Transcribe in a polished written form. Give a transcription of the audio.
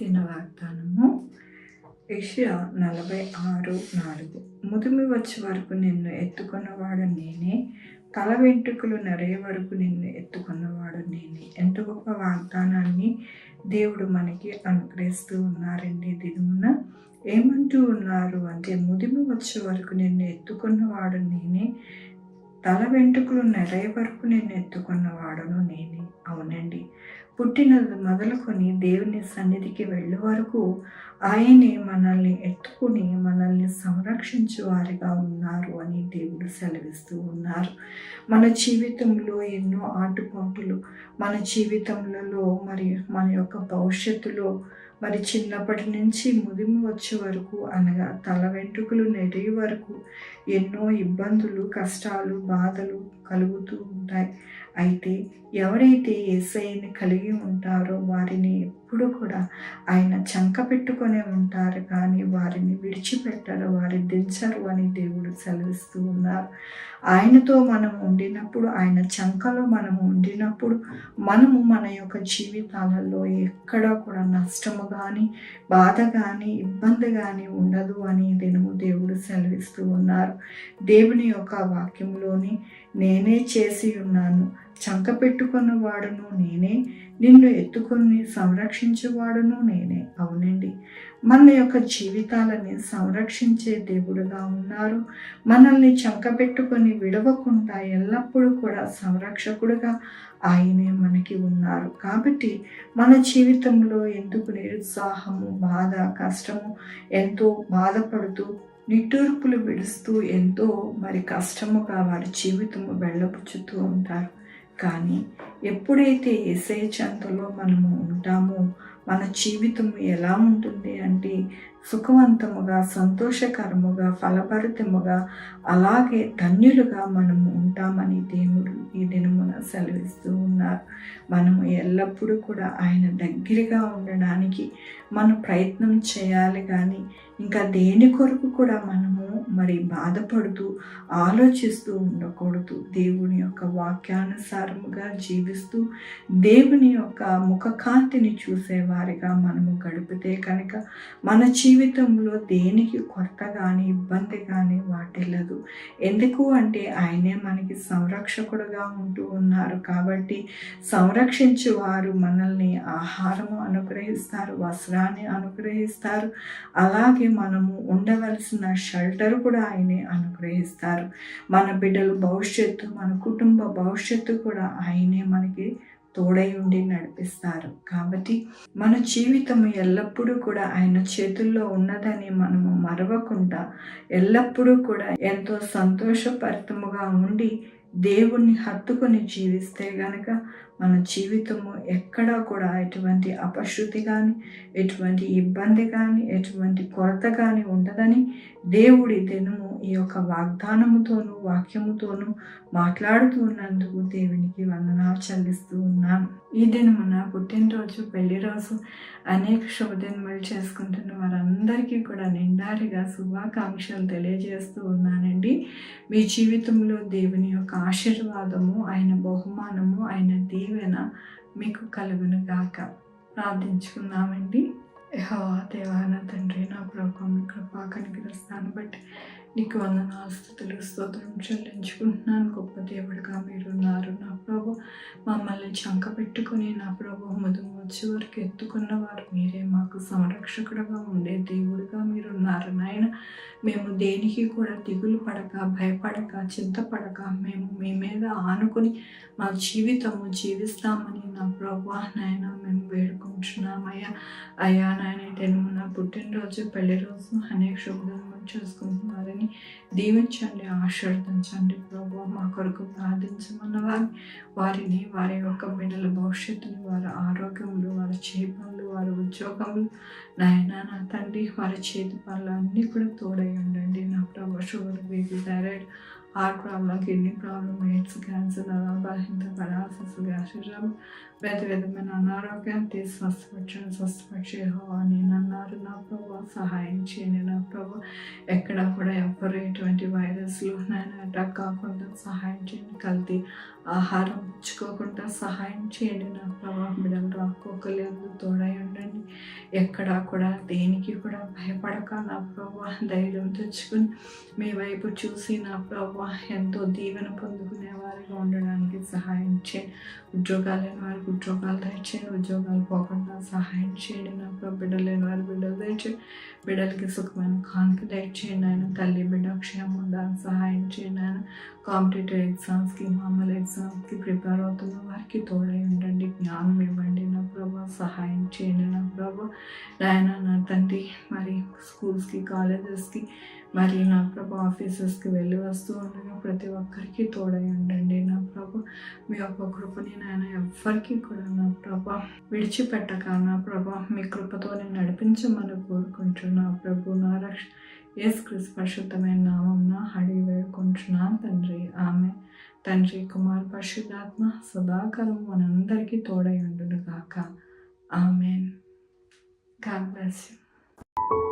దిన వాగ్దానము యెషయా 46:4. ముదిమి వచ్చే వరకు నిన్ను ఎత్తుకున్నవాడు నేనే, తల వెంట్రుకలు నెరయ వరకు నిన్ను ఎత్తుకున్నవాడు నేనే. ఎంత గొప్ప వాగ్దానాన్ని దేవుడు మనకి అనుగ్రహిస్తూ ఉన్నారండి. దినమున ఏమంటూ ఉన్నారు అంటే, ముదిమి వచ్చే వరకు నిన్ను ఎత్తుకున్నవాడు నేనే, తల వెంట్రుకలు నెరయ వరకు నిన్ను ఎత్తుకున్నవాడును నేనే. అవునండి, పుట్టినది మొదలుకొని దేవుని సన్నిధికి వెళ్ళే వరకు ఆయనే మనల్ని ఎత్తుకుని మనల్ని సంరక్షించే వారిగా ఉన్నారు అని దేవుడు సెలవిస్తూ ఉన్నారు. మన జీవితంలో ఎన్నో ఆటుపోటులు, మన జీవితంలో మరి మన యొక్క భవిష్యత్తులో మరి చిన్నప్పటి నుంచి ముదిమి వచ్చే వరకు అనగా తల వెంట్రుకలు నెరిగే వరకు ఎన్నో ఇబ్బందులు, కష్టాలు, బాధలు కలుగుతూ ఉంటాయి. అయితే ఎవరైతే యేసయ్యని కలిగి ఉంటారో వారిని ఎప్పుడు కూడా ఆయన చంక పెట్టుకొని ఉంటారు, కానీ వారిని విడిచిపెట్టరు, వారిని దించరు అని దేవుడు సెలవిస్తూ ఉన్నారు. ఆయనతో మనం ఉండినప్పుడు, ఆయన చంకలో మనము ఉండినప్పుడు మనము మన యొక్క జీవితాలలో ఎక్కడా కూడా నష్టము కానీ, బాధ కానీ, ఇబ్బంది కానీ ఉండదు అని దేవుడు సెలవిస్తూ ఉన్నారు. దేవుని యొక్క వాక్యంలోని నేనే చేసి ఉన్నాను, చంక పెట్టుకున్న వాడును నేనే, నిన్ను ఎత్తుకొని సంరక్షించేవాడును నేనే. అవునండి, మన యొక్క జీవితాలని సంరక్షించే దేవుడుగా ఉన్నారు. మనల్ని చంక పెట్టుకొని విడవకుండా ఎల్లప్పుడూ కూడా సంరక్షకుడుగా ఆయనే మనకి ఉన్నారు. కాబట్టి మన జీవితంలో ఎందుకు నిరుత్సాహము, బాధ, కష్టము, ఎంతో బాధపడుతూ నిట్టూర్పులు విడుస్తూ ఎంతో మరి కష్టముగా వారి జీవితము వెళ్ళబుచ్చుతూ ఉంటారు. కానీ ఎప్పుడైతే యేసయ్య చెంతలో మనము ఉంటామో మన జీవితం ఎలా ఉంటుంది అంటే సుఖవంతముగా, సంతోషకరముగా, ఫలభరితముగా, అలాగే ధన్యులుగా మనము ఉంటామని దేవుడు ఈ దినమున సెలవిస్తూ ఉన్నారు. మనము ఎల్లప్పుడూ కూడా ఆయన దగ్గరగా ఉండడానికి మనం ప్రయత్నం చేయాలి, కానీ ఇంకా దేని కొరకు కూడా మనము మరి బాధపడుతూ ఆలోచిస్తూ ఉండకూడదు. దేవుని యొక్క వాక్యానుసారముగా జీవిస్తూ దేవుని యొక్క ముఖకాంతిని చూసేవారిగా మనము గడిపితే కనుక మన జీవితంలో దేనికి కొరత కానీ, ఇబ్బంది కానీ వాటిల్లదు. ఎందుకు అంటే ఆయనే మనకి సంరక్షకుడుగా ఉంటూ ఉన్నారు. కాబట్టి సంరక్షించు వారు మనల్ని ఆహారము అనుగ్రహిస్తారు, వస్త్రాన్ని అనుగ్రహిస్తారు, అలాగే మనము ఉండవలసిన షెల్టర్ కూడా ఆయనే అనుగ్రహిస్తారు. మన బిడ్డల భవిష్యత్తు, మన కుటుంబ భవిష్యత్తు కూడా ఆయనే మనకి తోడై ఉండి నడిపిస్తారు. కాబట్టి మన జీవితం ఎల్లప్పుడూ కూడా ఆయన చేతుల్లో ఉన్నదని మనము మరవకుండా ఎల్లప్పుడూ కూడా ఎంతో సంతోషభరితముగా ఉండి దేవుణ్ణి హత్తుకొని జీవిస్తే గనక మన జీవితము ఎక్కడా కూడా ఎటువంటి అపశృతి కానీ, ఎటువంటి ఇబ్బంది కానీ, ఎటువంటి కొరత కానీ ఉండదని దేవుడి దినము ఈ యొక్క వాగ్దానముతోనూ వాక్యముతోనూ మాట్లాడుతూ ఉన్నందుకు దేవునికి వందనాలు చెల్లిస్తూ ఉన్నాను. ఈ దినమున పుట్టినరోజు, పెళ్లి రోజు, అనేక శుభదినములు చేసుకుంటున్న వారందరికీ కూడా నిండారిగా శుభాకాంక్షలు తెలియజేస్తూ ఉన్నానండి. మీ జీవితంలో దేవుని యొక్క ఆశీర్వాదము, ఆయన బహుమానము, ఆయన దీవెన మీకు కలుగును గాక. ప్రార్థించుకుందామండి. యెహోవా దేవా, నా తండ్రి, నా ప్రభువా, మీ కృపా కనికరిస్తాను బట్టి నీకు వందనాలు, స్తుతులు, స్తోత్రం చెల్లించుకుంటున్నాను. గొప్ప దేవుడిగా మీరున్నారు నా ప్రభు. మమ్మల్ని చంక పెట్టుకుని నా ప్రభు ముదుము వచ్చే వరకు ఎత్తుకున్నవారు మీరే. మాకు సంరక్షకుడుగా ఉండే దేవుడిగా మీరున్నారు నాయన. మేము దేనికి కూడా దిగులు పడక, భయపడక, చింతపడక మేము మీ మీద ఆనుకుని మా జీవితము జీవిస్తామని నా ప్రభు నాయన మేము వేడుకుంటున్నామయ్యా. అయ్యా నాయన, నా పుట్టినరోజు, పెళ్లి రోజు, అనేక శుభదినములు చేసుకుంటున్నారని దీవించండి, ఆశీర్వదించండి ప్రభు. మా కొరకు ప్రార్థించమన్న వారిని, వారి యొక్క బిడ్డల భవిష్యత్తుని, వారి ఆరోగ్యములు, వారి చేయి పనులు, వారి ఉద్యోగములు నాయన, నా తండ్రి, వారి చేతి పనులు అన్నీ కూడా తోడై ఉండండి నా ప్రభు. Sugar, BP, thyroid, heart problem, kidney problem, AIDS, cancer, బలహీనత, పరాలసిస్, గ్యాస్ట్రిజం, విధమైన అనారోగ్యాన్ని తీసి స్వస్థపరిచే యెహోవా నేను అన్నారు. నా ప్రభు సహాయం చేయండి. నా ప్రభు ఎక్కడ కూడా ఎవ్వరు ఎటువంటి వైరస్లు నేను అటాక్ కాకుండా సహాయం చేయండి. కల్తీ ఆహారం పుచ్చుకోకుండా సహాయం చేయండి. నా ప్రభు బిడ్డలు రాక్కోకలేదు తోడై ఉండండి. ఎక్కడా కూడా దేనికి కూడా భయపడక నా ప్రభు ధైర్యం తెచ్చుకుని మీ వైపు చూసి నా ప్రభు ఎంతో దీవెన పొందుకునే వారిగా ఉండడానికి సహాయం చేయండి. ఉద్యోగాలు లేని వారికి ఉద్యోగాలు దయచేయండి. ఉద్యోగాలు పోకుండా సహాయం చేయండి. నా ప్రభు బిడ్డలు లేని వారి బిడ్డలు దయచేయండి. బిడ్డలకి సుఖమైన కానుక దయచేయండి. ఆయన తల్లి బిడ్డ క్షేమం ఉండడానికి సహాయం చేయండి. ఆయన కాంపిటేటివ్ ఎగ్జామ్స్కి, మామూలు ఎగ్జామ్స్కి ప్రిపేర్ అవుతున్న వారికి తోడై ఉండండి. జ్ఞానం ఇవ్వండి. నా ప్రభు సహాయం చేయండి. నా ప్రభు నాయన నా తండ్రి మరి స్కూల్స్కి, కాలేజెస్కి మరి నా ప్రభు ఆఫీసెస్కి వెళ్ళి వస్తూ ఉండగా ప్రతి ఒక్కరికి తోడై ఉండండి. నా ప్రభు మీ యొక్క కృపని నాయన ఎవ్వరికి కూడా నా ప్రభు విడిచిపెట్టక నా ప్రభు మీ కృపతో నేను నడిపించమని కోరుకుంటున్నా. ప్రభు నా యేసుక్రీస్తు పరిశుద్ధమైన నామమున అడిగి వేడుకుంటున్నాను తండ్రి. ఆమె తండ్రి, కుమార్, పరిశుద్ధాత్మ సదాకాలం మనందరికీ తోడై ఉండును గాక. ఆమెన్. God bless you.